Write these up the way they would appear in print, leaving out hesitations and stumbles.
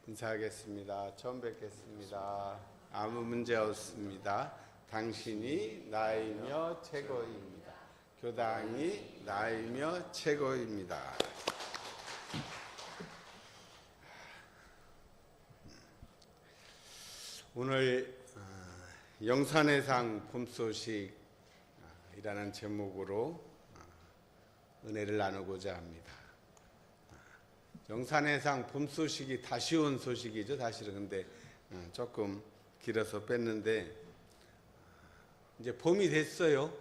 인사하겠습니다. 처음 뵙겠습니다. 아무 문제 없습니다. 당신이 나이며 최고입니다. 교당이 나이며 최고입니다. 오늘 영산의 상 봄소식이라는 제목으로 은혜를 나누고자 합니다. 영산의 상 봄소식이 다시 온 소식이죠. 사실은 근데 조금 길어서 뺐는데 이제 봄이 됐어요.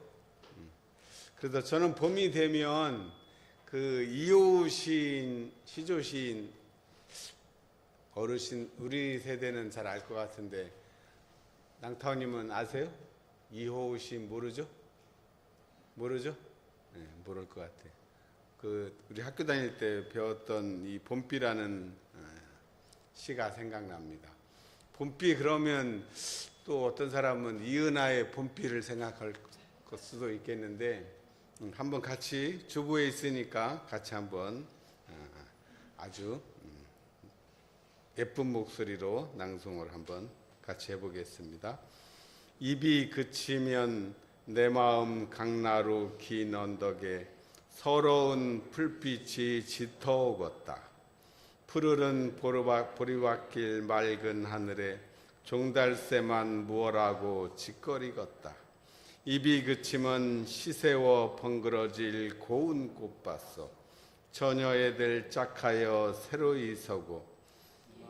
그래서 저는 봄이 되면 그 이호우 시인, 시조 시인 어르신 우리 세대는 잘 알 것 같은데 낭타오님은 아세요? 이호우 시인 모르죠? 모르죠? 네, 모를 것 같아요. 우리 학교 다닐 때 배웠던 이 봄비라는 시가 생각납니다. 봄비 그러면 또 어떤 사람은 이은하의 봄비를 생각할 수도 있겠는데 한번 같이 주부에 있으니까 같이 한번 아주 예쁜 목소리로 낭송을 한번 같이 해보겠습니다. 입이 그치면 내 마음 강나루 긴 언덕에 서러운 풀빛이 짙어오겠다. 푸르른 보리밭길 맑은 하늘에 종달새만 무얼하고 짓거리겠다. 입이 그치면 시세워 번그러질 고운 꽃밭소 처녀애들 짝하여 새로이 서고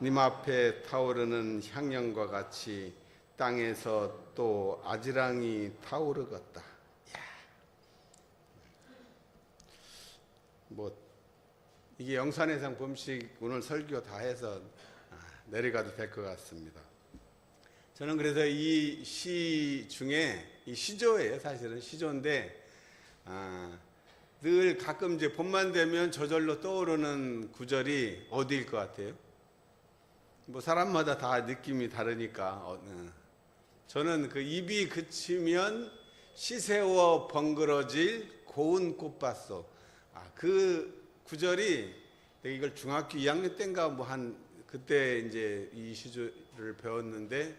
님 앞에 타오르는 향연과 같이 땅에서 또 아지랑이 타오르겠다. 이게 영산의 상 봄식 오늘 설교 다 해서 내려가도 될 것 같습니다. 저는 그래서 이 시 중에 이 시조예요. 사실은 시조인데 늘 가끔 이제 봄만 되면 저절로 떠오르는 구절이 어디일 것 같아요? 사람마다 다 느낌이 다르니까 저는 그 입이 그치면 시세워 번그러질 고운 꽃밭소 그 구절이 이걸 중학교 2학년 때인가 그때 이제 이 시조를 배웠는데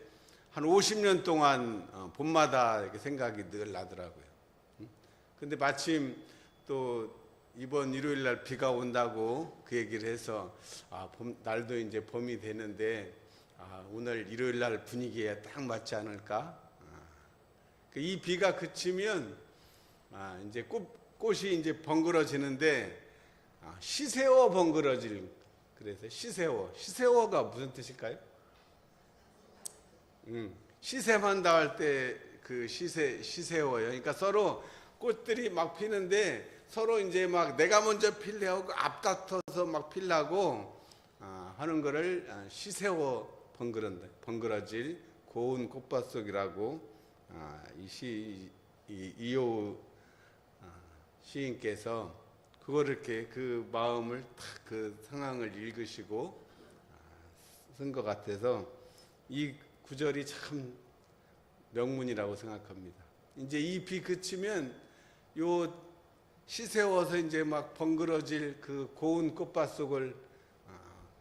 한 50년 동안 봄마다 이렇게 생각이 늘 나더라고요. 근데 마침 또 이번 일요일 날 비가 온다고 그 얘기를 해서 날도 이제 봄이 되는데 오늘 일요일 날 분위기에 딱 맞지 않을까? 이 비가 그치면 이제 꽃이 이제 번그러지는데 시세워 번그러질 그래서 시세워가 무슨 뜻일까요? 시샘한다 할 때 그 시세워요. 그러니까 서로 꽃들이 막 피는데 서로 이제 막 내가 먼저 필려고 앞다퉈서 막 필라고 하는 거를 시세워 번그러질 고운 꽃밭속이라고 이호우 시인께서 그거를 이렇게 그 마음을 딱 그 상황을 읽으시고 쓴 것 같아서 이 구절이 참 명문이라고 생각합니다. 이제 이 비 그치면 요 시세워서 이제 막 번그러질 그 고운 꽃밭속을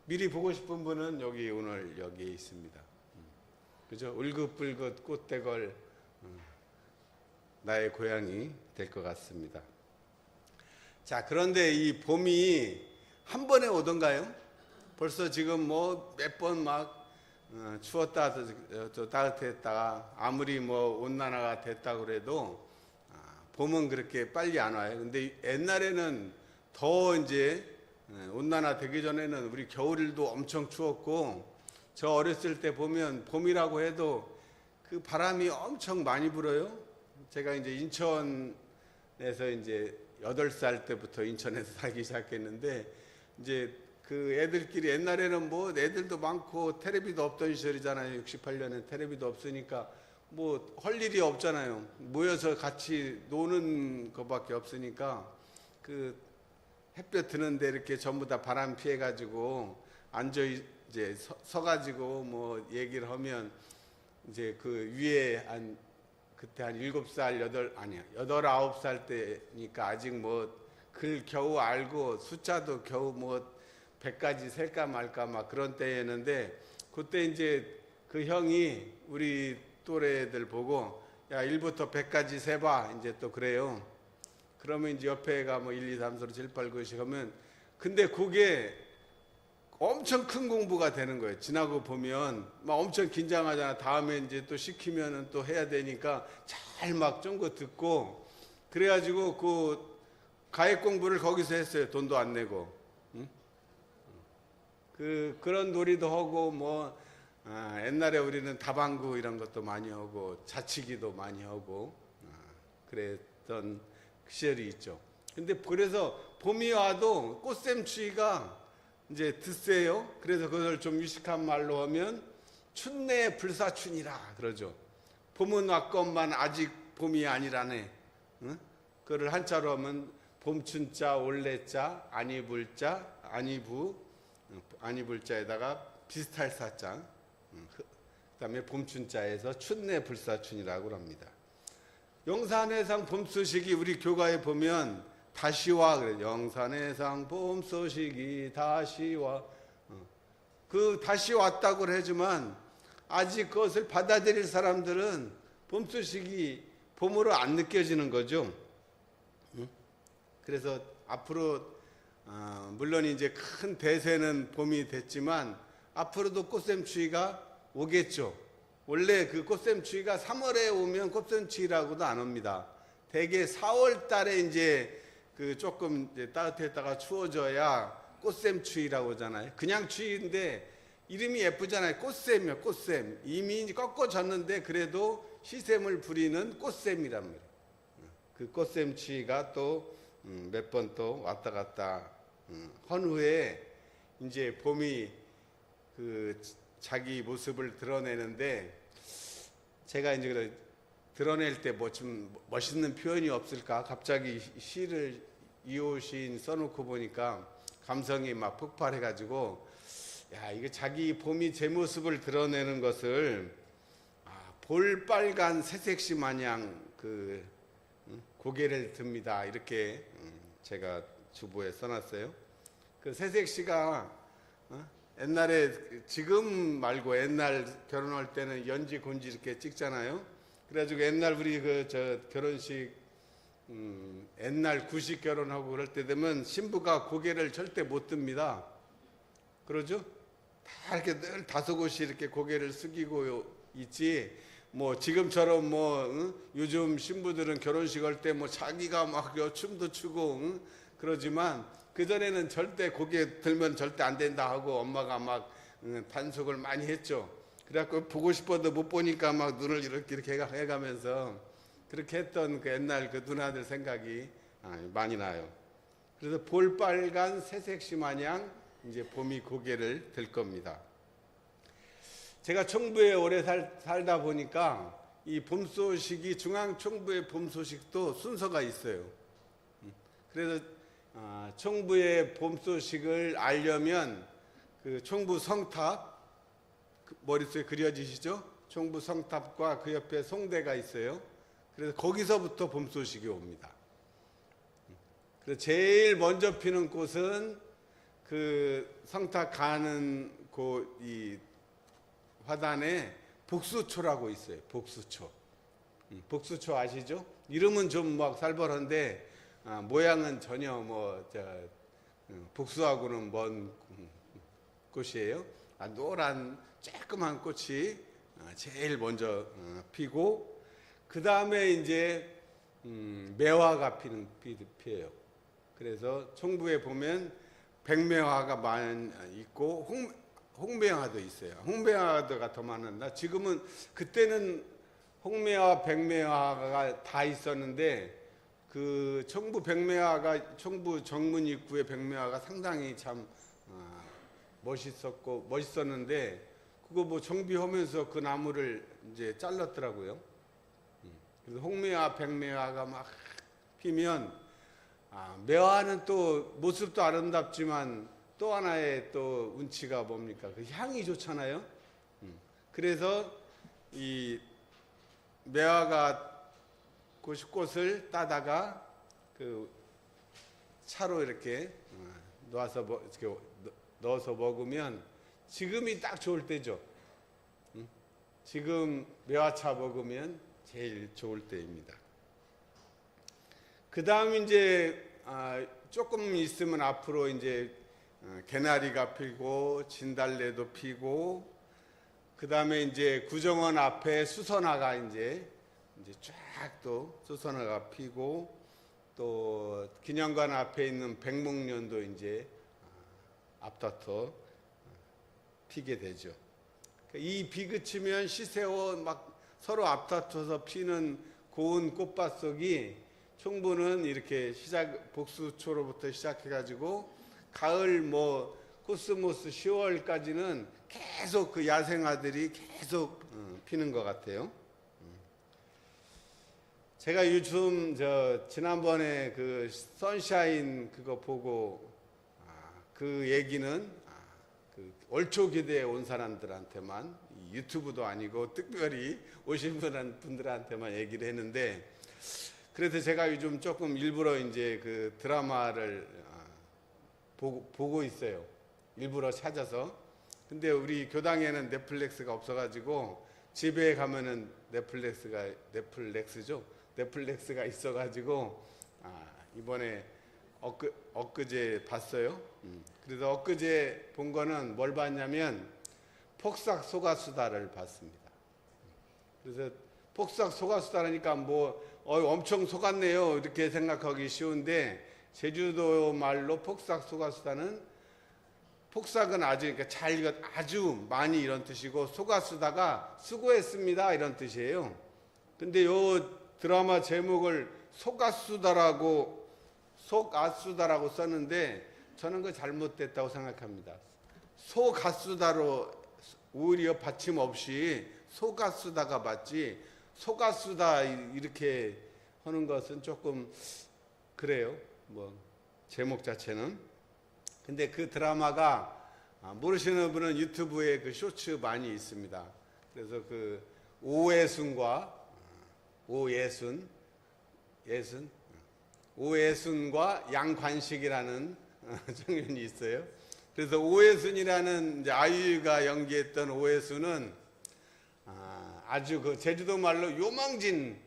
미리 보고 싶은 분은 오늘 여기에 있습니다. 그죠? 울긋불긋 꽃대걸 나의 고향이 될 것 같습니다. 자, 그런데 이 봄이 한 번에 오던가요? 벌써 지금 몇 번 막 추웠다 또 따뜻했다가 아무리 온난화가 됐다고 그래도 봄은 그렇게 빨리 안 와요. 근데 옛날에는 더 이제 온난화 되기 전에는 우리 겨울도 엄청 추웠고 저 어렸을 때 보면 봄이라고 해도 그 바람이 엄청 많이 불어요. 제가 이제 인천에서 이제 8살 때부터 인천에서 살기 시작했는데 이제 그 애들끼리 옛날에는 애들도 많고 텔레비도 없던 시절이잖아요. 68년에 텔레비도 없으니까 할 일이 없잖아요. 모여서 같이 노는 것밖에 없으니까 그 햇볕 드는데 이렇게 전부 다 바람 피해 가지고 앉아 이제 서가지고 얘기를 하면 이제 그 위에 그때 한 7살, 8, 9살 때니까 아직 글 겨우 알고 숫자도 겨우 100가지 셀까 말까 막 그런 때였는데, 그때 이제 그 형이 우리 또래들 보고 야 1부터 100까지 세봐 이제 또 그래요. 그러면 이제 옆에가 뭐 1, 2, 3, 4, 5, 7, 8, 9, 10 하면, 근데 그게 엄청 큰 공부가 되는 거예요. 지나고 보면 막 엄청 긴장하잖아. 다음에 이제 또 시키면은 또 해야 되니까 잘 막 쫑긋 듣고, 그래가지고 그 가액 공부를 거기서 했어요. 돈도 안 내고. 응? 그런 놀이도 하고 뭐 옛날에 우리는 다방구 이런 것도 많이 하고 자치기도 많이 하고 그랬던 시절이 있죠. 근데 그래서 봄이 와도 꽃샘추위가 이제 드세요. 그래서 그걸 좀 유식한 말로 하면 춘내 불사춘이라 그러죠. 봄은 왔건만 아직 봄이 아니라네. 응? 그걸 한자로 하면 봄춘자, 올래자, 아니불자, 아니불자에다가 비슷할 사자. 그다음에 봄춘자에서 춘내 불사춘이라고 합니다. 영산해상 봄소식이 우리 교가에 보면 다시와 그래. 영산해상 봄소식이 다시와. 그 다시 왔다고 하지만 아직 그것을 받아들일 사람들은 봄소식이 봄으로 안 느껴지는 거죠. 그래서 앞으로 물론 이제 큰 대세는 봄이 됐지만 앞으로도 꽃샘추위가 오겠죠. 원래 그 꽃샘추위가 3월에 오면 꽃샘추위라고도 안 옵니다. 대개 4월 달에 이제 그 조금 이제 따뜻했다가 추워져야 꽃샘추위라고 하잖아요. 그냥 추위인데 이름이 예쁘잖아요. 꽃샘이요, 꽃샘. 이미 꺾어졌는데 그래도 시샘을 부리는 꽃샘이란 말이에요. 그 꽃샘추위가 또 몇 번 또 왔다 갔다 한 후에 이제 봄이 그 자기 모습을 드러내는데, 제가 이제 그래 드러낼 때 뭐 좀 멋있는 표현이 없을까 갑자기 시를 이호시인 써놓고 보니까 감성이 막 폭발해가지고, 야 이게 자기 봄이 제 모습을 드러내는 것을 볼빨간 새색시 마냥 그 고개를 듭니다. 이렇게 제가 주보에 써놨어요. 그 새색시가 옛날에 지금 말고 옛날 결혼할 때는 연지 곤지 이렇게 찍잖아요. 그래가지고 옛날 우리 그 저 결혼식 옛날 구식 결혼하고 그럴 때 되면 신부가 고개를 절대 못 듭니다. 그러죠? 다 이렇게 늘 다소곳이 이렇게 고개를 숙이고 있지. 뭐 지금처럼 뭐 요즘 신부들은 결혼식 할 때 뭐 자기가 막 춤도 추고 그러지만 그 전에는 절대 고개 들면 절대 안 된다 하고 엄마가 막 단속을 많이 했죠. 그래갖고 보고 싶어도 못 보니까 막 눈을 이렇게 해가면서 그렇게 했던 그 옛날 그 누나들 생각이 많이 나요. 그래서 볼빨간 새색시 마냥 이제 봄이 고개를 들 겁니다. 제가 청부에 오래 살다 보니까 이 봄 소식이 중앙청부의 봄 소식도 순서가 있어요. 그래서 청부의 봄 소식을 알려면 그 청부 성탑 머릿속에 그려지시죠? 청부 성탑과 그 옆에 송대가 있어요. 그래서 거기서부터 봄 소식이 옵니다. 그래서 제일 먼저 피는 꽃은 그 성탑 가는 이 화단에 복수초라고 있어요. 복수초. 복수초 아시죠? 이름은 좀 막 살벌한데 모양은 전혀 복수하고는 먼 꽃이에요. 노란 쬐끄만 꽃이 제일 먼저 피고, 그 다음에 이제 매화가 피어요. 그래서 청부에 보면 백매화가 많이 있고 홍매화도 있어요. 홍매화가 더 많은다. 지금은 그때는 홍매화, 백매화가 다 있었는데 그 청부 백매화가 청부 정문 입구의 백매화가 상당히 참 멋있었는데 그거 뭐 정비하면서 그 나무를 이제 잘랐더라고요. 그래서 홍매화, 백매화가 막 피면 매화는 또 모습도 아름답지만 또 하나의 또 운치가 뭡니까? 그 향이 좋잖아요. 그래서 이 매화가 꽃을 따다가 그 차로 이렇게 놓아서 이렇게 넣어서 먹으면 지금이 딱 좋을 때죠. 지금 매화차 먹으면 제일 좋을 때입니다. 그 다음 이제 조금 있으면 앞으로 이제 개나리가 피고 진달래도 피고, 그 다음에 이제 구정원 앞에 수선화가 이제 쫙 또 수선화가 피고, 또 기념관 앞에 있는 백목련도 이제 앞다퉈 피게 되죠. 이 비 그치면 시세워 막 서로 앞다퉈서 피는 고운 꽃밭 속이 총부는 이렇게 복수초로부터 시작해가지고 가을 뭐 코스모스 10월까지는 계속 그 야생화들이 계속 피는 것 같아요. 제가 요즘 지난번에 그 선샤인 그거 보고 그 얘기는 그 월초기대에 온 사람들한테만, 유튜브도 아니고 특별히 오신 분들한테만 얘기를 했는데, 그래서 제가 요즘 조금 일부러 이제 그 드라마를 보고 있어요. 일부러 찾아서. 근데 우리 교당에는 넷플릭스가 없어가지고 집에 가면은 넷플릭스가 있어가지고 이번에 엊그제 봤어요. 그래서 엊그제 본 거는 뭘 봤냐면 폭삭 속았수다를 봤습니다. 그래서 폭삭 속았수다라니까 뭐 엄청 속았네요 이렇게 생각하기 쉬운데, 제주도 말로 폭삭 속았수다는, 폭삭은 아주, 그러니까 잘 익었, 아주 많이 이런 뜻이고, 속았수다가 수고했습니다 이런 뜻이에요. 근데 요 드라마 제목을 속았수다라고 썼는데 저는 그 잘못됐다고 생각합니다. 속았수다로 오히려 받침 없이 속았수다가 맞지, 속았수다 이렇게 하는 것은 조금 그래요. 뭐 제목 자체는. 근데 그 드라마가 모르시는 분은 유튜브에 그 쇼츠 많이 있습니다. 그래서 그 오예순과 양관식이라는 장면이 있어요. 그래서 오예순이라는 이제 아이유가 연기했던 오예순은 아주 그 제주도 말로 요망진이에요.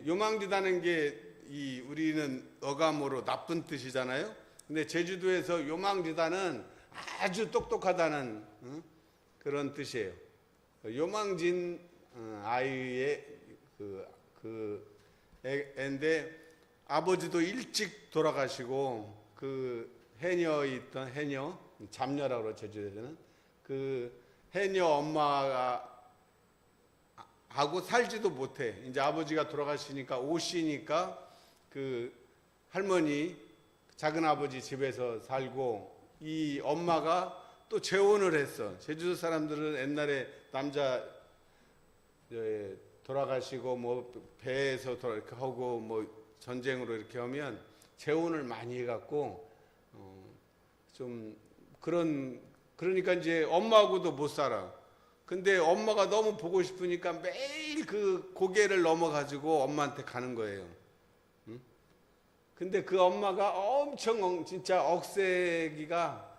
요망지다는 게 우리는 어감으로 나쁜 뜻이잖아요. 근데 제주도에서 요망지다는 아주 똑똑하다는 그런 뜻이에요. 요망진 아이의 애인데 아버지도 일찍 돌아가시고, 그 해녀 잡녀라고 제주도에서는 그 해녀 엄마가 하고 살지도 못해. 이제 아버지가 돌아가시니까 오시니까 그 할머니 작은 아버지 집에서 살고, 이 엄마가 또 재혼을 했어. 제주도 사람들은 옛날에 남자 돌아가시고 뭐 배에서 이렇게 하고 뭐 전쟁으로 이렇게 하면 재혼을 많이 해갖고 좀 그러니까 이제 엄마하고도 못 살아. 근데 엄마가 너무 보고 싶으니까 매일 그 고개를 넘어가지고 엄마한테 가는 거예요. 근데 그 엄마가 엄청 진짜 억세기가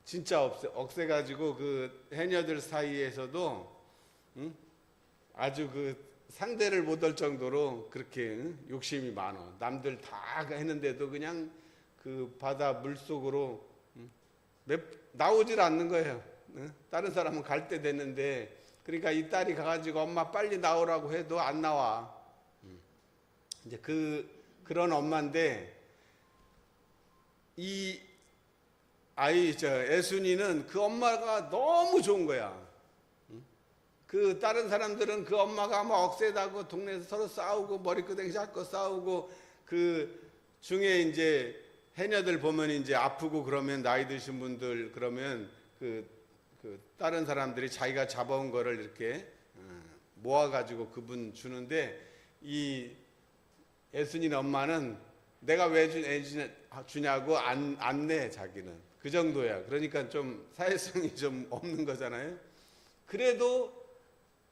진짜 억세가지고 그 해녀들 사이에서도 아주 그 상대를 못 할 정도로 그렇게 욕심이 많아. 남들 다 했는데도 그냥 그 바다 물속으로 나오질 않는 거예요. 다른 사람은 갈 때 됐는데, 그러니까 이 딸이 가가지고 엄마 빨리 나오라고 해도 안 나와. 이제 그런 엄마인데, 이 애순이는 그 엄마가 너무 좋은 거야. 그 다른 사람들은 그 엄마가 막 억세다고 동네에서 서로 싸우고 머리끄댕이 잡고 싸우고, 그 중에 이제 해녀들 보면 이제 아프고 그러면 나이 드신 분들 그러면 그 다른 사람들이 자기가 잡아온 거를 이렇게 모아가지고 그분 주는데, 이 애순이 엄마는 내가 왜 주냐고 안 내, 자기는. 그 정도야. 그러니까 좀 사회성이 좀 없는 거잖아요. 그래도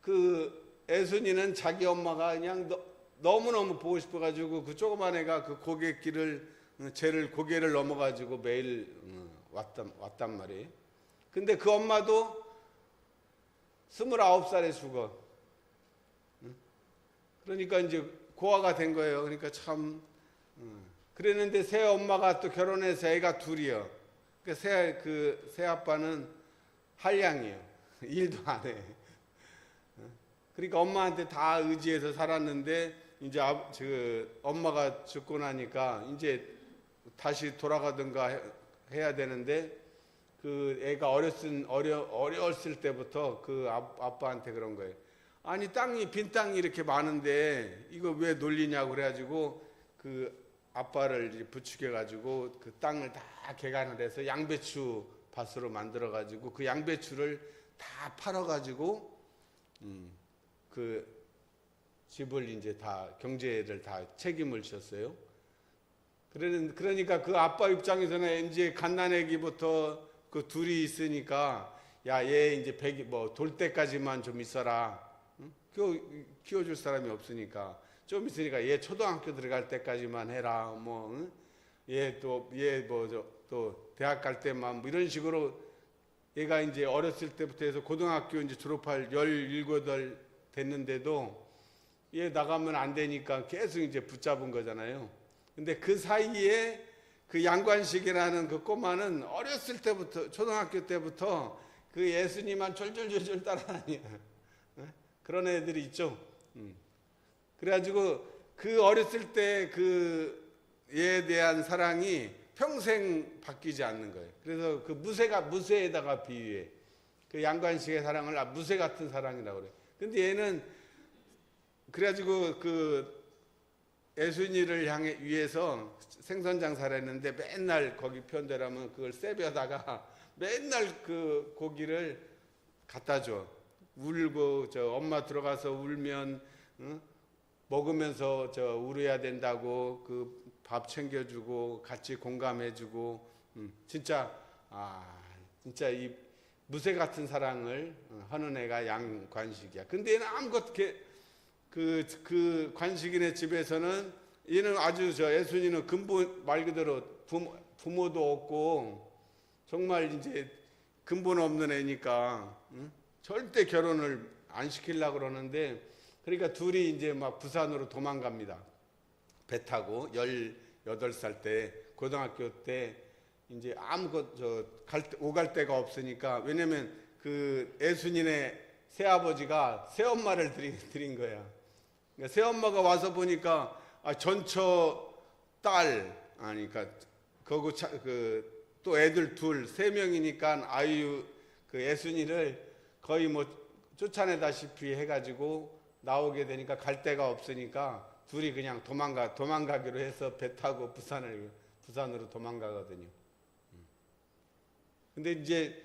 그 애순이는 자기 엄마가 그냥 너무너무 보고 싶어가지고 그 조그만 애가 그 고갯길을 고개를 넘어가지고 매일 왔단 말이에요. 근데 그 엄마도 29살에 죽어. 그러니까 이제 고아가 된 거예요. 그러니까 참 그랬는데 새 엄마가 또 결혼해서 애가 둘이요. 새 아빠는 한량이에요. 일도 안 해. 그러니까 엄마한테 다 의지해서 살았는데 이제 엄마가 죽고 나니까 이제 다시 돌아가든가 해야 되는데 그 애가 어렸을 때부터 그 아빠한테 그런 거예요. 아니 빈 땅이 이렇게 많은데 이거 왜 놀리냐고 그래가지고 그 아빠를 이제 부추겨 가지고 그 땅을 다 개간을 해서 양배추 밭으로 만들어 가지고 그 양배추를 다 팔아 가지고 그 집을 이제 다 경제를 다 책임을 졌어요. 그러니까 그 아빠 입장에서는 이제 갓난아기부터 그 둘이 있으니까 야 얘 이제 돌 때까지만 좀 있어라. 키워줄 사람이 없으니까 좀 있으니까 얘 초등학교 들어갈 때까지만 해라. 얘 또 대학 갈 때만 이런 식으로 얘가 이제 어렸을 때부터 해서 고등학교 이제 졸업할 17 됐는데도 얘 나가면 안 되니까 계속 이제 붙잡은 거잖아요. 근데 그 사이에 그 양관식이라는 그 꼬마는 어렸을 때부터 초등학교 때부터 그 예수님만 졸졸졸졸 따라다녀. 그런 애들이 있죠. 그래가지고 그 어렸을 때 그에 대한 사랑이 평생 바뀌지 않는 거예요. 그래서 그 무쇠에다가 비유해. 그 양관식의 사랑을 무쇠 같은 사랑이라고 그래. 근데 얘는 그래가지고 그 예수님을 위해서 생선 장사를 했는데 맨날 거기 편대라면 그걸 세벼다가 맨날 그 고기를 갖다 줘. 울고 엄마 들어가서 울면 먹으면서 울어야 된다고 그 밥 챙겨주고 같이 공감해주고 진짜 이 무쇠 같은 사랑을 하는 애가 양관식이야. 근데 얘는 아무것도 그 관식이네 집에서는 얘는 아주 예수님은 근본 말 그대로 부모도 없고 정말 이제 근본 없는 애니까 절대 결혼을 안 시키려고 그러는데 그러니까 둘이 이제 막 부산으로 도망갑니다. 배 타고 18살 때 고등학교 때 이제 오갈 데가 없으니까 왜냐면 그 예수님의 새아버지가 새엄마를 드린 거야. 그러니까 새엄마가 와서 보니까 전처 딸 아니까 또 애들 세 명이니까 그 예수님을 거의 쫓아내다시피 해가지고 나오게 되니까 갈 데가 없으니까 둘이 그냥 도망가기로 해서 배 타고 부산으로 도망가거든요. 근데 이제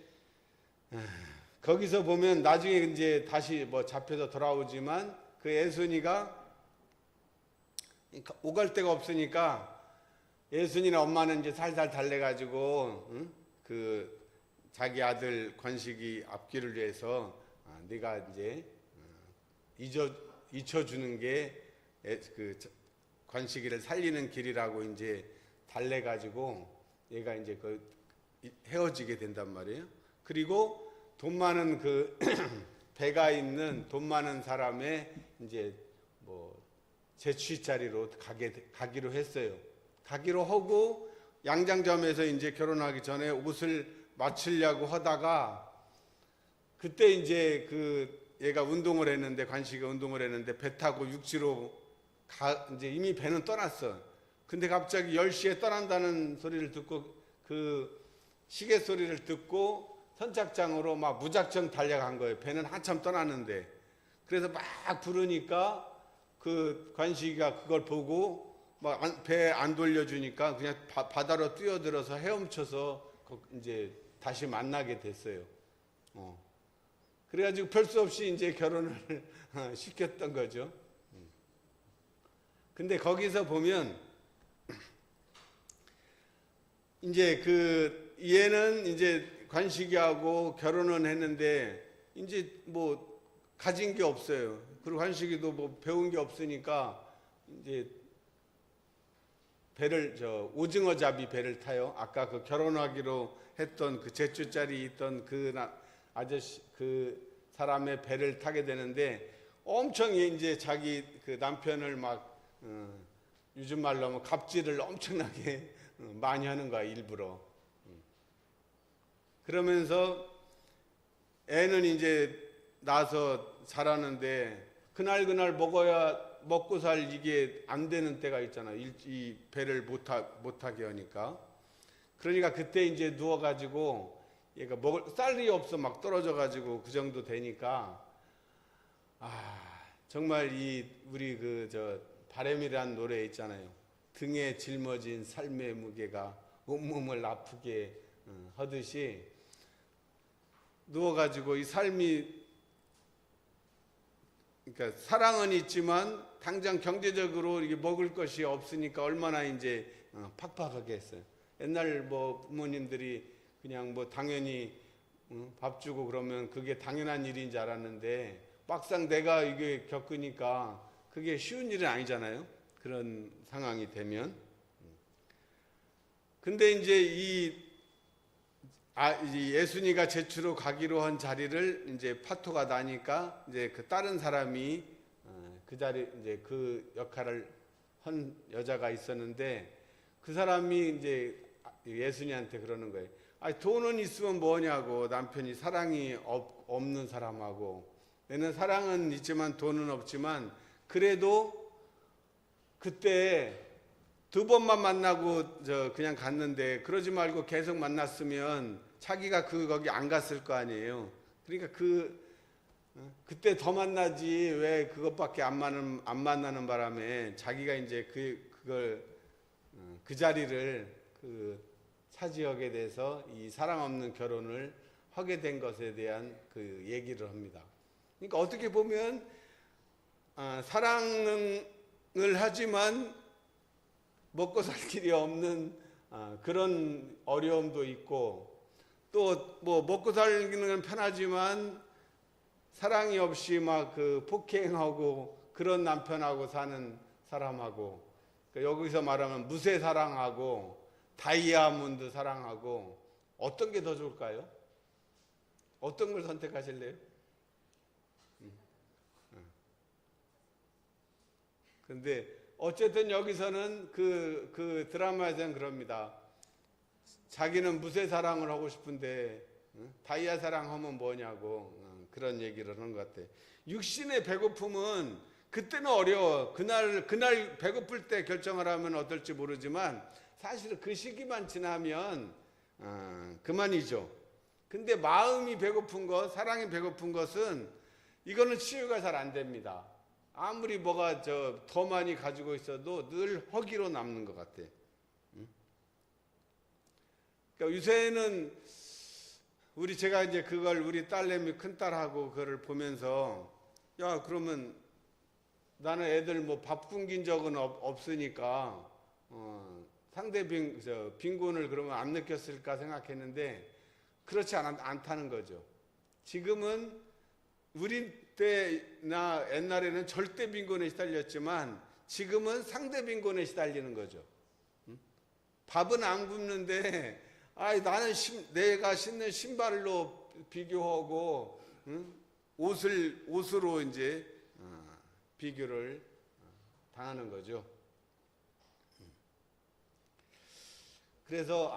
거기서 보면 나중에 이제 다시 잡혀서 돌아오지만 그 예순이가 오갈 데가 없으니까 예순이나 엄마는 이제 살살 달래가지고 그 자기 아들 관식이 앞길을 위해서 네가 이제 잊혀주는 게 그 관식이를 살리는 길이라고 이제 달래가지고 얘가 이제 헤어지게 된단 말이에요. 그리고 돈 많은 배가 있는 돈 많은 사람의 이제 제취자리로 가기로 했어요. 가기로 하고 양장점에서 이제 결혼하기 전에 옷을 맞추려고 하다가 그때 이제 얘가 운동을 했는데 관식이가 운동을 했는데 배 타고 육지로 이제 이미 배는 떠났어. 근데 갑자기 10시에 떠난다는 소리를 듣고 그 시계 소리를 듣고 선착장으로 막 무작정 달려간 거예요. 배는 한참 떠났는데. 그래서 막 부르니까 그 관식이가 그걸 보고 막 배 안 돌려주니까 그냥 바다로 뛰어들어서 헤엄쳐서 이제 다시 만나게 됐어요. 그래가지고 별 수 없이 이제 결혼을 시켰던 거죠. 근데 거기서 보면 이제 얘는 이제 관식이하고 결혼은 했는데 이제 가진 게 없어요. 그리고 관식이도 배운 게 없으니까 이제 배를 오징어 잡이 배를 타요. 아까 그 결혼하기로 했던 그 제주짜리 있던 그 아저씨 그 사람의 배를 타게 되는데 엄청 이제 자기 그 남편을 막 요즘 말로 하면 갑질을 엄청나게 많이 하는 거야 일부러. 그러면서 애는 이제 낳아서 자라는데 그날 먹고 살 이게 안 되는 때가 있잖아. 이 배를 못하게 하니까. 그러니까 그때 이제 누워가지고 얘가 먹을 쌀이 없어 막 떨어져가지고 그 정도 되니까 정말 우리 바람이라는 노래 있잖아요. 등에 짊어진 삶의 무게가 온몸을 아프게 하듯이 누워가지고 이 삶이 그러니까 사랑은 있지만 당장 경제적으로 이게 먹을 것이 없으니까 얼마나 이제 팍팍하게 했어요. 옛날 부모님들이 그냥 당연히 밥 주고 그러면 그게 당연한 일인 줄 알았는데 막상 내가 이게 겪으니까 그게 쉬운 일은 아니잖아요. 그런 상황이 되면. 근데 이제 이 예순이가 제주로 가기로 한 자리를 이제 파토가 나니까 이제 그 다른 사람이 그 자리 이제 그 역할을 한 여자가 있었는데 그 사람이 이제 예순이한테 그러는 거예요. 돈은 있으면 뭐냐고. 남편이 사랑이 없는 사람하고 내는 사랑은 있지만 돈은 없지만 그래도 그때 2번만 만나고 그냥 갔는데 그러지 말고 계속 만났으면 자기가 거기 안 갔을 거 아니에요. 그러니까 그때 더 만나지 왜 그것밖에 안 만나는 바람에 자기가 이제 그 자리를 차지하게 돼서 이 사랑 없는 결혼을 하게 된 것에 대한 그 얘기를 합니다. 그러니까 어떻게 보면 사랑을 하지만 먹고 살 길이 없는 그런 어려움도 있고 또 먹고 살기는 건 편하지만 사랑이 없이 막 폭행하고 그런 남편하고 사는 사람하고 그러니까 여기서 말하면 무쇠 사랑하고 다이아몬드 사랑하고 어떤 게 더 좋을까요? 어떤 걸 선택하실래요? 근데 어쨌든 여기서는 그 드라마에서는 그럽니다. 자기는 무쇠 사랑을 하고 싶은데 다이아 사랑하면 뭐냐고 그런 얘기를 하는 것 같아. 육신의 배고픔은 그때는 어려워. 그날 배고플 때 결정을 하면 어떨지 모르지만 사실은 그 시기만 지나면 그만이죠. 근데 마음이 배고픈 것, 사랑이 배고픈 것은 이거는 치유가 잘 안 됩니다. 아무리 뭐가 더 많이 가지고 있어도 늘 허기로 남는 것 같아. 그러니까 요새는 제가 이제 그걸 우리 딸내미 큰딸하고 그걸 보면서 야 그러면 나는 애들 밥 굶긴 적은 없으니까 상대 빈곤을 그러면 안 느꼈을까 생각했는데 그렇지 않다는 거죠. 지금은 우리 때나 옛날에는 절대 빈곤에 시달렸지만 지금은 상대 빈곤에 시달리는 거죠. 밥은 안 굶는데 나는 내가 신는 신발로 비교하고 옷으로 이제 비교를 당하는 거죠. 그래서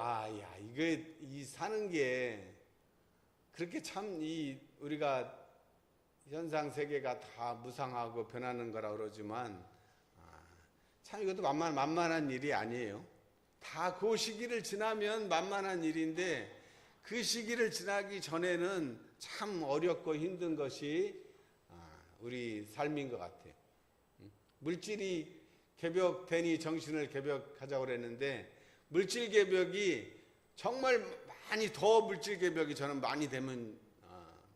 이게 사는 게 그렇게 참 우리가 현상 세계가 다 무상하고 변하는 거라 그러지만 참 이것도 만만한 일이 아니에요. 다 그 시기를 지나면 만만한 일인데 그 시기를 지나기 전에는 참 어렵고 힘든 것이 우리 삶인 것 같아요. 물질이 개벽되니 정신을 개벽하자고 그랬는데 물질 개벽이 정말 더 물질 개벽이 저는 많이 되면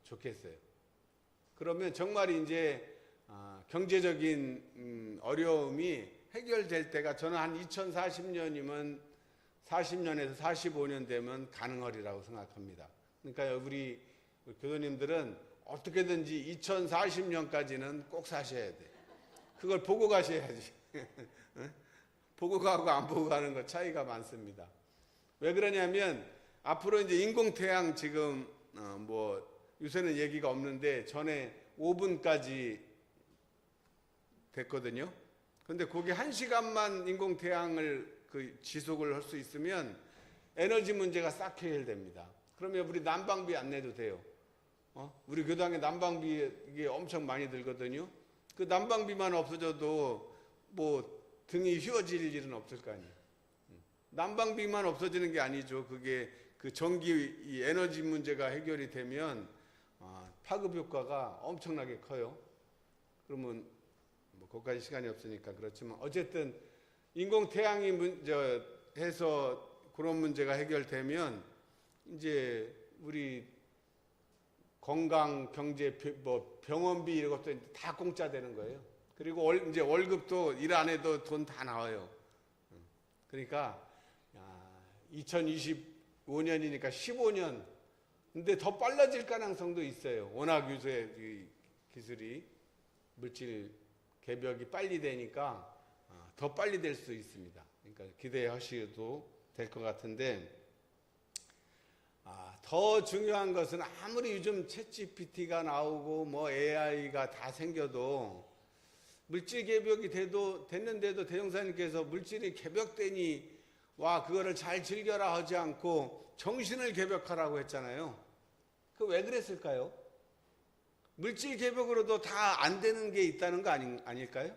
좋겠어요. 그러면 정말 이제 경제적인 어려움이 해결될 때가 저는 한 2040년이면 40년에서 45년 되면 가능하리라고 생각합니다. 그러니까 우리 교도님들은 어떻게든지 2040년까지는 꼭 사셔야 돼. 그걸 보고 가셔야지. 보고 가고 안 보고 가는 거 차이가 많습니다. 왜 그러냐면 앞으로 이제 인공태양 지금 뭐 요새는 얘기가 없는데 전에 5분까지 됐거든요. 근데 거기 1시간만 인공태양을 지속을 할 수 있으면 에너지 문제가 싹 해결됩니다. 그러면 우리 난방비 안 내도 돼요. 우리 교당에 난방비 이게 엄청 많이 들거든요. 그 난방비만 없어져도 뭐 등이 휘어질 일은 없을 거 아니에요. 난방비만 없어지는 게 아니죠. 그게 그 전기 이 에너지 문제가 해결이 되면 파급 효과가 엄청나게 커요. 그러면 뭐 거기까지 시간이 없으니까 그렇지만 어쨌든 인공태양이 해서 그런 문제가 해결되면 이제 우리 건강, 경제, 뭐 병원비 이런 것도 다 공짜 되는 거예요. 그리고 이제 월급도 일 안 해도 돈 다 나와요. 그러니까 2025년이니까 15년. 근데 더 빨라질 가능성도 있어요. 워낙 요새 기술이 물질 개벽이 빨리 되니까 더 빨리 될 수 있습니다. 그러니까 기대하셔도 될 것 같은데 더 중요한 것은 아무리 요즘 챗GPT가 나오고 뭐 AI가 다 생겨도 물질 개벽이 됐는데도 대종사님께서 물질이 개벽되니 와 그거를 잘 즐겨라 하지 않고 정신을 개벽하라고 했잖아요. 그 왜 그랬을까요? 물질 개벽으로도 다 안 되는 게 있다는 거 아닐까요?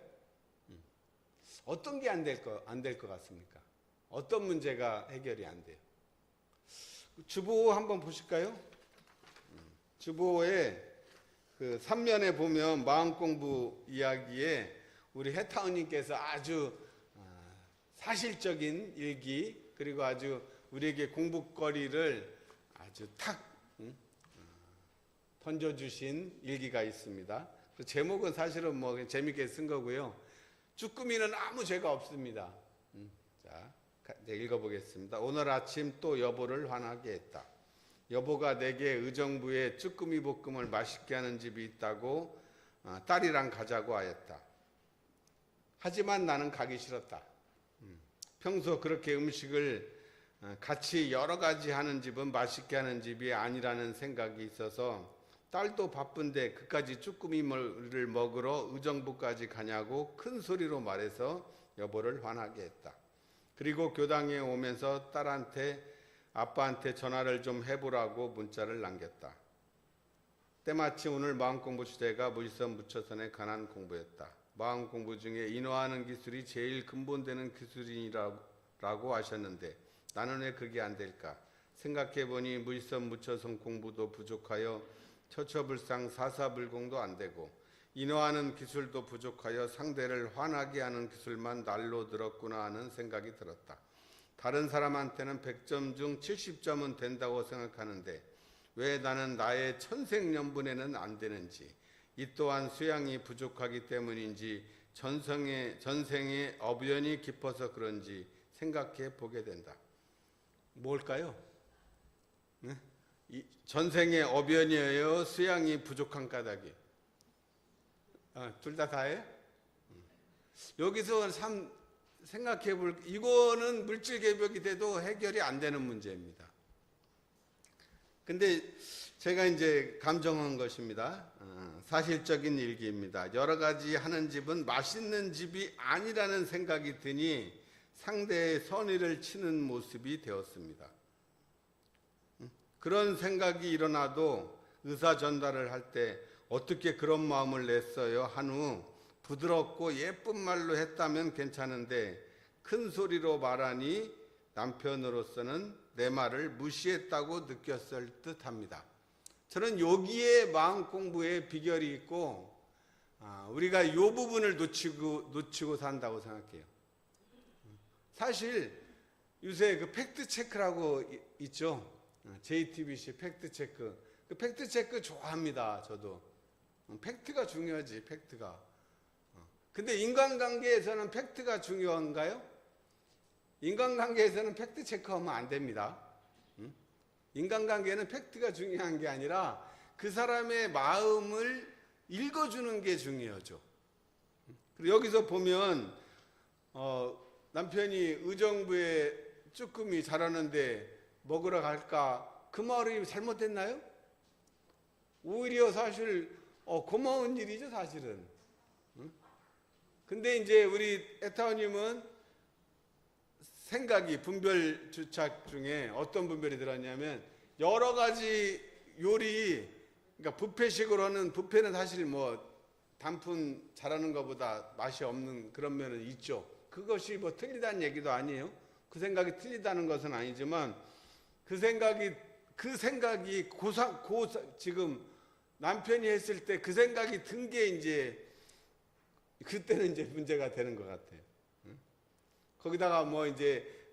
어떤 게 안 될 것 같습니까? 어떤 문제가 해결이 안 돼요? 주보 한번 보실까요? 주보에 그 3면에 보면 마음공부 이야기에 우리 해타원님께서 아주 사실적인 일기 그리고 아주 우리에게 공부거리를 아주 탁 던져주신 일기가 있습니다. 그 제목은 사실은 뭐 그냥 재밌게 쓴 거고요. 쭈꾸미는 아무 죄가 없습니다. 자, 이제 읽어보겠습니다. 오늘 아침 또 여보를 화나게 했다. 여보가 내게 의정부에 쭈꾸미 볶음을 맛있게 하는 집이 있다고 딸이랑 가자고 하였다. 하지만 나는 가기 싫었다. 평소 그렇게 음식을 같이 여러 가지 하는 집은 맛있게 하는 집이 아니라는 생각이 있어서 딸도 바쁜데 그까지 쭈꾸미를 먹으러 의정부까지 가냐고 큰 소리로 말해서 여보를 화나게 했다. 그리고 교당에 오면서 딸한테 아빠한테 전화를 좀 해보라고 문자를 남겼다. 때마침 오늘 마음공부 주제가 무지선 무처선에 관한 공부였다. 마음공부 중에 인화하는 기술이 제일 근본되는 기술이라고 하셨는데 나는 왜 그게 안 될까? 생각해보니 무지선 무처선 공부도 부족하여 처처불상 사사불공도 안 되고 인화하는 기술도 부족하여 상대를 화나게 하는 기술만 날로 들었구나 하는 생각이 들었다. 다른 사람한테는 100점 중 70점은 된다고 생각하는데 왜 나는 나의 천생연분에는 안 되는지, 이 또한 수양이 부족하기 때문인지 전생의 어변이 깊어서 그런지 생각해 보게 된다. 뭘까요? 네? 전생의 어변이에요? 수양이 부족한 까닭이? 둘 다 다예요? 여기서 참 생각해 볼, 이거는 물질 개벽이 돼도 해결이 안 되는 문제입니다. 근데 제가 이제 감정한 것입니다. 사실적인 일기입니다. 여러 가지 하는 집은 맛있는 집이 아니라는 생각이 드니 상대의 선의를 치는 모습이 되었습니다. 그런 생각이 일어나도 의사 전달을 할 때 어떻게 그런 마음을 냈어요? 한 후 부드럽고 예쁜 말로 했다면 괜찮은데 큰 소리로 말하니 남편으로서는 내 말을 무시했다고 느꼈을 듯합니다. 저는 여기에 마음 공부의 비결이 있고 우리가 이 부분을 놓치고 산다고 생각해요. 사실 요새 그 팩트 체크라고 있죠. JTBC 팩트 체크. 그 팩트 체크 좋아합니다. 저도. 팩트가 중요하지. 팩트가. 근데 인간관계에서는 팩트가 중요한가요? 인간관계에서는 팩트 체크하면 안 됩니다. 인간관계는 팩트가 중요한 게 아니라 그 사람의 마음을 읽어주는 게 중요하죠. 그리고 여기서 보면 남편이 의정부에 쭈꾸미 자라는데 먹으러 갈까? 그 말이 잘못됐나요? 오히려 사실 고마운 일이죠, 사실은. 응? 근데 이제 우리 에타오님은 생각이 분별 주착 중에 어떤 분별이 들었냐면 여러 가지 요리, 그러니까 뷔페식으로는 뷔페는 사실 뭐 단품 잘하는 것보다 맛이 없는 그런 면은 있죠. 그것이 뭐 틀리다는 얘기도 아니에요. 그 생각이 틀리다는 것은 아니지만 그 생각이 지금 남편이 했을 때 그 생각이 든 게 이제 그때는 이제 문제가 되는 것 같아요. 응? 거기다가 뭐 이제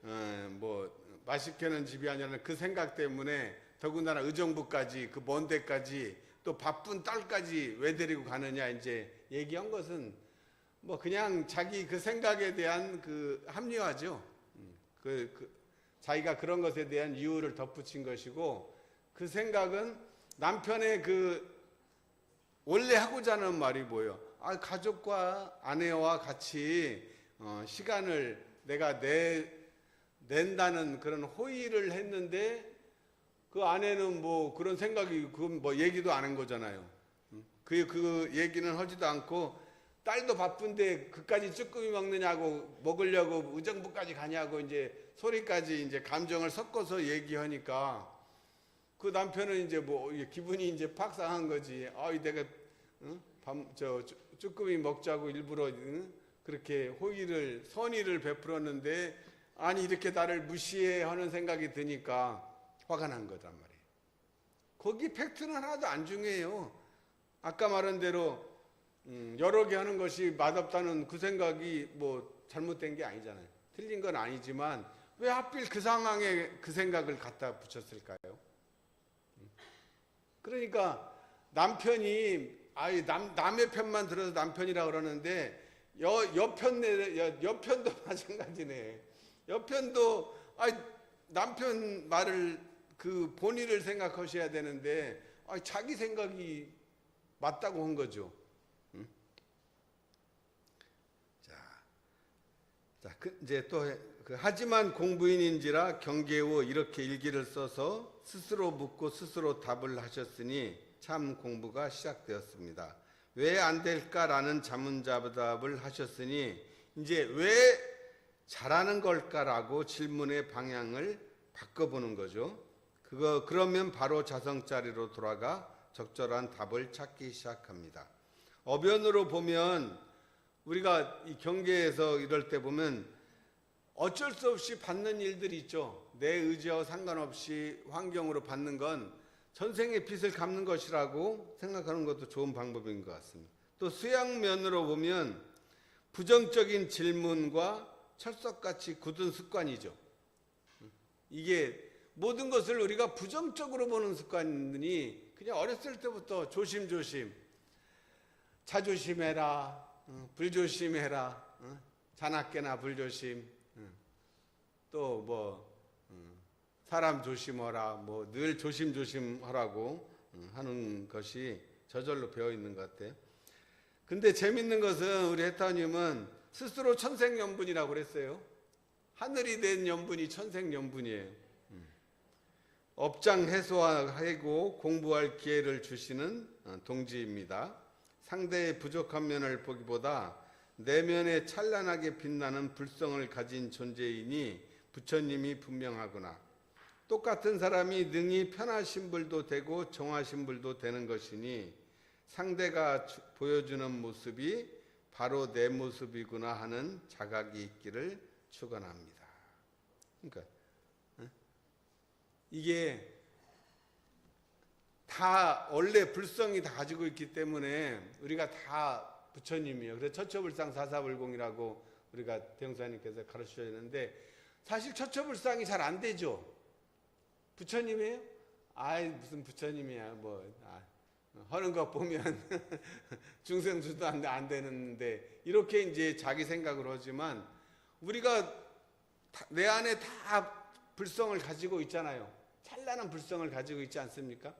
뭐 맛있게는 집이 아니라 그 생각 때문에 더군다나 의정부까지 그 먼 데까지 또 바쁜 딸까지 왜 데리고 가느냐 이제 얘기한 것은 뭐 그냥 자기 그 생각에 대한 그 합리화죠. 자기가 그런 것에 대한 이유를 덧붙인 것이고 그 생각은 남편의 그 원래 하고자 하는 말이 뭐예요? 가족과 아내와 같이 시간을 내가 낸다는 그런 호의를 했는데 그 아내는 뭐 그런 생각이 그건 뭐 얘기도 안 한 거잖아요. 그 얘기는 하지도 않고 딸도 바쁜데 그까지 쭈꾸미 먹느냐고 먹으려고 의정부까지 가냐고 이제 소리까지 이제 감정을 섞어서 얘기하니까 그 남편은 이제 뭐 기분이 이제 팍 상한 거지. 내가 쭈꾸미 먹자고 일부러 그렇게 선의를 베풀었는데 아니 이렇게 나를 무시해 하는 생각이 드니까 화가 난 거란 말이에요. 거기 팩트는 하나도 안 중요해요. 아까 말한 대로 여러 개 하는 것이 맛없다는 그 생각이 뭐 잘못된 게 아니잖아요. 틀린 건 아니지만 왜 하필 그 상황에 그 생각을 갖다 붙였을까요? 그러니까 남편이 남의 편만 들어서 남편이라 그러는데 여편도 마찬가지네. 여편도 남편 말을 그 본의를 생각하셔야 되는데 자기 생각이 맞다고 한 거죠. 이제 또 하지만 공부인인지라 경계후 이렇게 일기를 써서 스스로 묻고 스스로 답을 하셨으니 참 공부가 시작되었습니다. 왜 안 될까라는 자문자답을 하셨으니 이제 왜 잘하는 걸까라고 질문의 방향을 바꿔보는 거죠. 그러면 바로 자성자리로 돌아가 적절한 답을 찾기 시작합니다. 어변으로 보면 우리가 이 경계에서 이럴 때 보면 어쩔 수 없이 받는 일들이 있죠. 내 의지와 상관없이 환경으로 받는 건 전생의 빚을 갚는 것이라고 생각하는 것도 좋은 방법인 것 같습니다. 또 수양면으로 보면 부정적인 질문과 철석같이 굳은 습관이죠. 이게 모든 것을 우리가 부정적으로 보는 습관이 그냥 어렸을 때부터 조심조심 자조심해라, 불조심해라, 자나깨나 불조심, 또 뭐 사람 조심하라, 뭐 늘 조심조심하라고 하는 것이 저절로 배어 있는 것 같아요. 근데 재밌는 것은 우리 해타님은 스스로 천생연분이라고 그랬어요. 하늘이 된 연분이 천생연분이에요. 업장 해소하고 공부할 기회를 주시는 동지입니다. 상대의 부족한 면을 보기보다 내면에 찬란하게 빛나는 불성을 가진 존재이니 부처님이 분명하구나. 똑같은 사람이 능히 편하신 분도 되고 정하신 분도 되는 것이니 상대가 보여주는 모습이 바로 내 모습이구나 하는 자각이 있기를 축원합니다. 그러니까 이게 다 원래 불성이 다 가지고 있기 때문에 우리가 다 부처님이에요. 그래서 처처불상 사사불공이라고 우리가 대형사님께서 가르치셨는데 사실 처처불상이 잘 안 되죠. 부처님이에요? 무슨 부처님이야. 하는 거 보면 중생수도 안 되는데 이렇게 이제 자기 생각을 하지만 우리가 내 안에 다 불성을 가지고 있잖아요. 찬란한 불성을 가지고 있지 않습니까?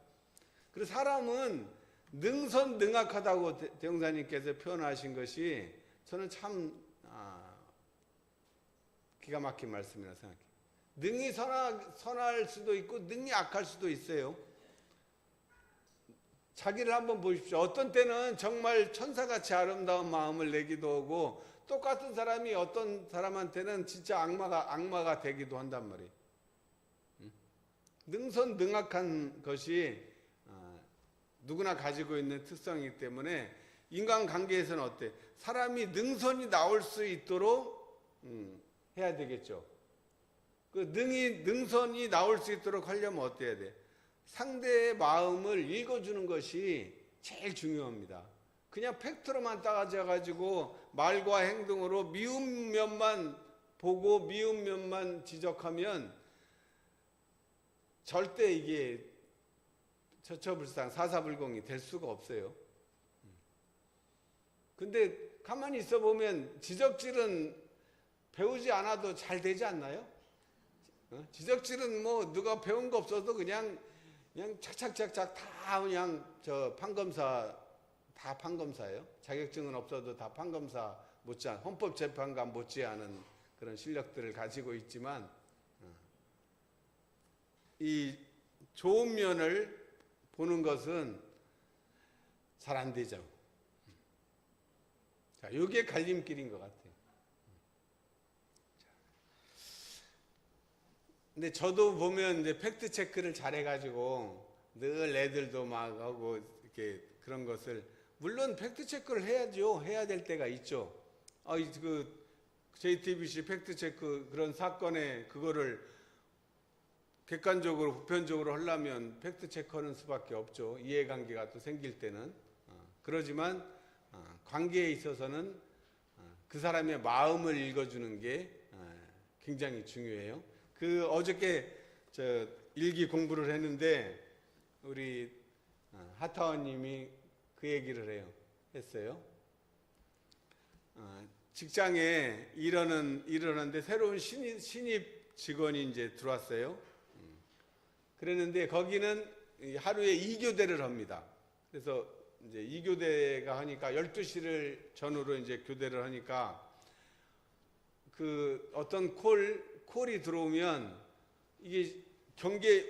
그래서 사람은 능선능악하다고 대형사님께서 표현하신 것이 저는 참 기가 막힌 말씀이라 생각해요. 능히 선할 수도 있고 능히 악할 수도 있어요. 자기를 한번 보십시오. 어떤 때는 정말 천사같이 아름다운 마음을 내기도 하고 똑같은 사람이 어떤 사람한테는 진짜 악마가 되기도 한단 말이에요. 능선능악한 것이 누구나 가지고 있는 특성이기 때문에 인간관계에서는 어때? 사람이 능선이 나올 수 있도록 해야 되겠죠. 그 능선이 나올 수 있도록 하려면 어때야 돼? 상대의 마음을 읽어주는 것이 제일 중요합니다. 그냥 팩트로만 따져가지고 말과 행동으로 미운 면만 보고 미운 면만 지적하면 절대 이게 처처불상 사사불공이 될 수가 없어요. 근데 가만히 있어 보면 지적질은 배우지 않아도 잘 되지 않나요? 지적질은 뭐 누가 배운 거 없어도 그냥 착착착착 다 그냥 다 판검사예요. 자격증은 없어도 다 판검사 못지않은 헌법재판관 못지않은 그런 실력들을 가지고 있지만 이 좋은 면을 보는 것은 잘 안 되죠. 자, 이게 갈림길인 것 같아요. 근데 저도 보면 이제 팩트 체크를 잘 해가지고 늘 애들도 막 하고 이렇게 그런 것을 물론 팩트 체크를 해야죠. 해야 될 때가 있죠. 그 JTBC 팩트 체크 그런 사건에 그거를 객관적으로 보편적으로 하려면 팩트 체크하는 수밖에 없죠. 이해관계가 또 생길 때는 그러지만 관계에 있어서는 그 사람의 마음을 읽어주는 게 굉장히 중요해요. 어저께 일기 공부를 했는데 우리 하타원님이 그 얘기를 했어요. 직장에 일하는데 새로운 신입 직원이 이제 들어왔어요. 그랬는데 거기는 하루에 2교대를 합니다. 그래서 이제 2교대가 하니까 12시를 전후로 이제 교대를 하니까 그 어떤 콜이 들어오면 이게 경계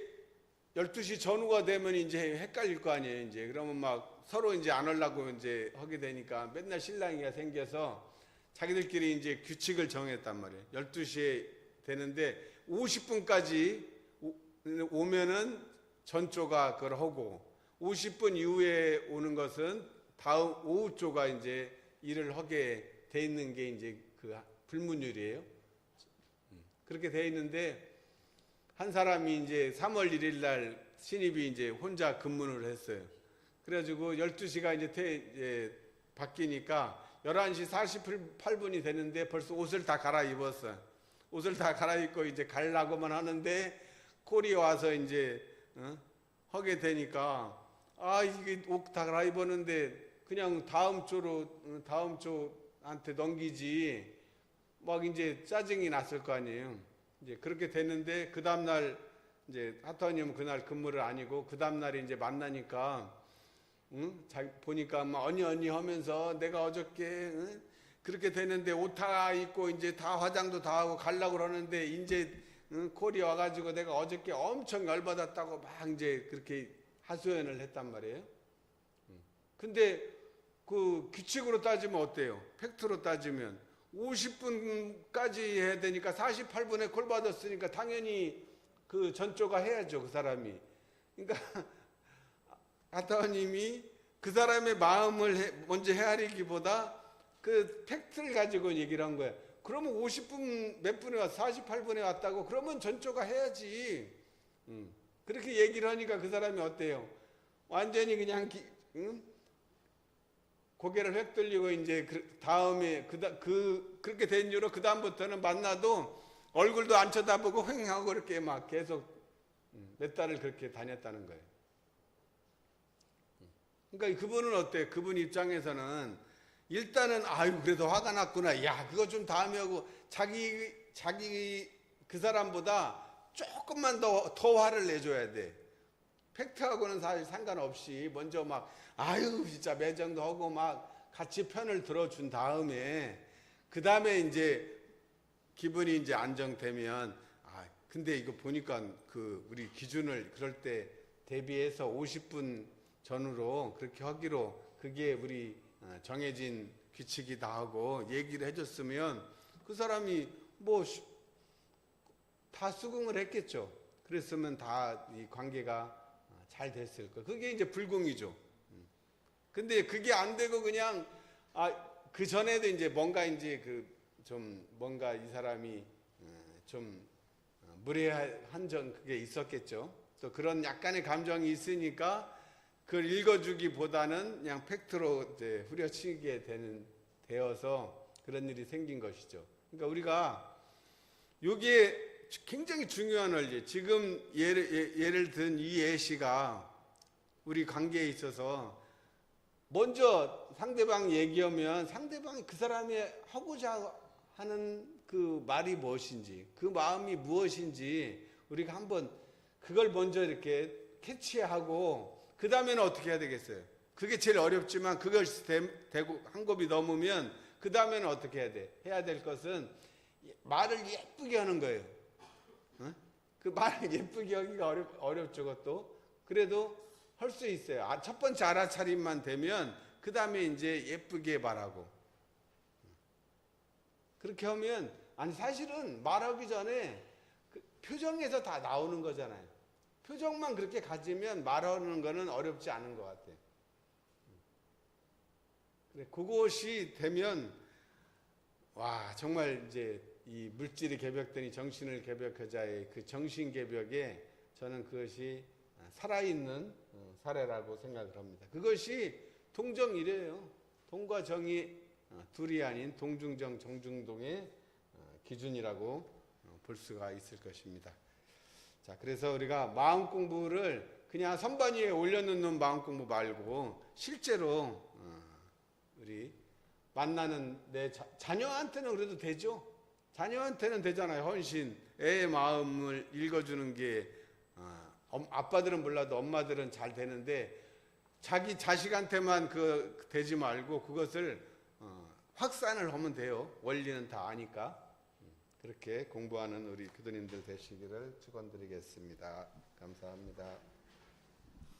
12시 전후가 되면 이제 헷갈릴 거 아니에요. 이제 그러면 막 서로 이제 안 하려고 이제 하게 되니까 맨날 실랑이가 생겨서 자기들끼리 이제 규칙을 정했단 말이에요. 12시에 되는데 50분까지 오면은 전조가 그걸 하고 50분 이후에 오는 것은 다음 오후 조가 이제 일을 하게 돼 있는 게 이제 그 불문율이에요. 그렇게 돼 있는데 한 사람이 이제 3월 1일 날 신입이 이제 혼자 근무를 했어요. 그래가지고 12시가 이제 바뀌니까 11시 48분이 되는데 벌써 옷을 다 갈아입었어요. 옷을 다 갈아입고 이제 가려고만 하는데 콜이 와서 이제 하게 되니까 이게 옷 다 갈아입었는데 그냥 다음 조한테 넘기지 막 이제 짜증이 났을 거 아니에요. 이제 그렇게 됐는데 그 다음 날 이제 하타님은 그날 근무를 아니고 그 다음 날에 이제 만나니까 보니까 막 언니 하면서 내가 어저께 그렇게 됐는데 옷 다 입고 이제 다 화장도 다 하고 가려고 그러는데 이제 콜이 와가지고 내가 어저께 엄청 열받았다고 막 이제 그렇게 하소연을 했단 말이에요. 근데 그 규칙으로 따지면 어때요? 팩트로 따지면 50분까지 해야 되니까 48분에 콜 받았으니까 당연히 그 전조가 해야죠, 그 사람이. 그러니까 아타원님이 그 사람의 마음을 먼저 헤아리기보다 그 팩트를 가지고 얘기를 한 거예요. 그러면 50분 몇 분에 와서 48분에 왔다고 그러면 전조가 해야지. 그렇게 얘기를 하니까 그 사람이 어때요? 완전히 그냥 고개를 획 돌리고 이제 다음에 그렇게 된 이후로 그 다음부터는 만나도 얼굴도 안 쳐다보고 휑하고 이렇게 막 계속 몇 달을 그렇게 다녔다는 거예요. 그러니까 그분은 어때? 그분 입장에서는 일단은 그래도 화가 났구나. 야, 그거 좀 다음에 하고 자기 그 사람보다 조금만 더 화를 내줘야 돼. 팩트하고는 사실 상관없이 먼저 막 진짜 매정도 하고 막 같이 편을 들어준 다음에 그 다음에 이제 기분이 이제 안정되면 근데 이거 보니까 그 우리 기준을 그럴 때 대비해서 50분 전후로 그렇게 하기로 그게 우리 정해진 규칙이다 하고 얘기를 해줬으면 그 사람이 뭐 다 수긍을 했겠죠. 그랬으면 다 이 관계가 잘 됐을 거. 그게 이제 불공이죠. 근데 그게 안 되고 그냥 그 전에도 이제 뭔가 이제 좀 뭔가 이 사람이 좀 무례한 점 그게 있었겠죠. 또 그런 약간의 감정이 있으니까 그걸 읽어주기보다는 그냥 팩트로 이제 후려치게 되어서 그런 일이 생긴 것이죠. 그러니까 우리가 이게 굉장히 중요한 원리. 지금 예를 든 이 예시가 우리 관계에 있어서 먼저 상대방 얘기하면 상대방이 그 사람이 하고자 하는 그 말이 무엇인지, 그 마음이 무엇인지 우리가 한번 그걸 먼저 이렇게 캐치하고 그 다음에는 어떻게 해야 되겠어요? 그게 제일 어렵지만 그걸 되고 한 곱이 넘으면 그 다음에는 어떻게 해야 돼? 해야 될 것은 말을 예쁘게 하는 거예요. 그 말을 예쁘게 하기가 어렵죠, 그것도. 그래도 할 수 있어요. 첫 번째 알아차림만 되면 그 다음에 이제 예쁘게 말하고. 그렇게 하면 사실은 말하기 전에 그 표정에서 다 나오는 거잖아요. 표정만 그렇게 가지면 말하는 거는 어렵지 않은 것 같아요. 그래, 그것이 되면 정말 이제 이 물질이 개벽되니 정신을 개벽하자의 그 정신 개벽에 저는 그것이 살아있는 사례라고 생각을 합니다. 그것이 동정이래요. 동과 정이 둘이 아닌 동중정 정중동의 기준이라고 볼 수가 있을 것입니다. 자, 그래서 우리가 마음 공부를 그냥 선반 위에 올려놓는 마음 공부 말고 실제로 우리 만나는 내 자녀한테는 그래도 되죠. 자녀한테는 되잖아요. 헌신, 애의 마음을 읽어주는 게 아빠들은 몰라도 엄마들은 잘 되는데 자기 자식한테만 되지 말고 그것을 확산을 하면 돼요. 원리는 다 아니까. 그렇게 공부하는 우리 교도님들 되시기를 축원드리겠습니다. 감사합니다.